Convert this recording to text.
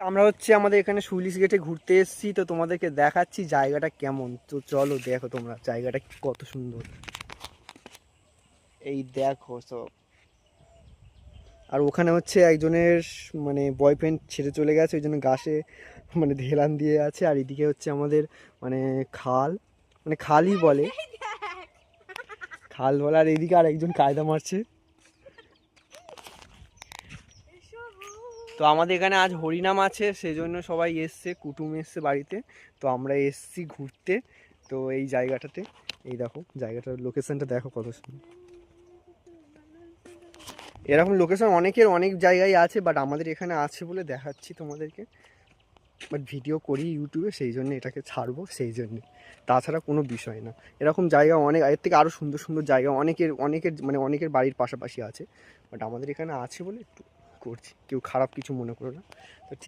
আমরা হচ্ছে আমাদের এখানে সুইলিশ গেটে ঘুরতে এসেছি, তো তোমাদেরকে দেখাচ্ছি জায়গাটা কেমন। তো চলো দেখো তোমরা জায়গাটা কত সুন্দর। এই দেখো সব। আর ওখানে হচ্ছে একজনের মানে বয়ফ্রেন্ড ছেড়ে চলে গেছে, ওই জন্য গাছে মানে হেলান দিয়ে আছে। আর এদিকে হচ্ছে আমাদের মানে খাল, মানে খালই বলে, খাল বলে। আর এইদিকে আর একজন কায়দা মারছে। তো আমাদের এখানে আজ হরিনাম আছে, সেই জন্য সবাই এসছে, কুটুম এসছে বাড়িতে। তো আমরা এসছি ঘুরতে। তো এই জায়গাটাতে, এই দেখো জায়গাটার লোকেশনটা দেখো কত সুন্দর। এরকম লোকেশন অনেকের অনেক জায়গায় আছে, বাট আমাদের এখানে আছে বলে দেখাচ্ছি তোমাদেরকে। বাট ভিডিও করি ইউটিউবে, সেই জন্য এটাকে ছাড়বো, সেই জন্যে, তাছাড়া কোনো বিষয় না। এরকম জায়গা অনেক, এর থেকে আরও সুন্দর সুন্দর জায়গা অনেকের অনেকের মানে অনেকের বাড়ির পাশাপাশি আছে, বাট আমাদের এখানে আছে বলে একটু করছি। কেউ খারাপ কিছু মনে করো না। তো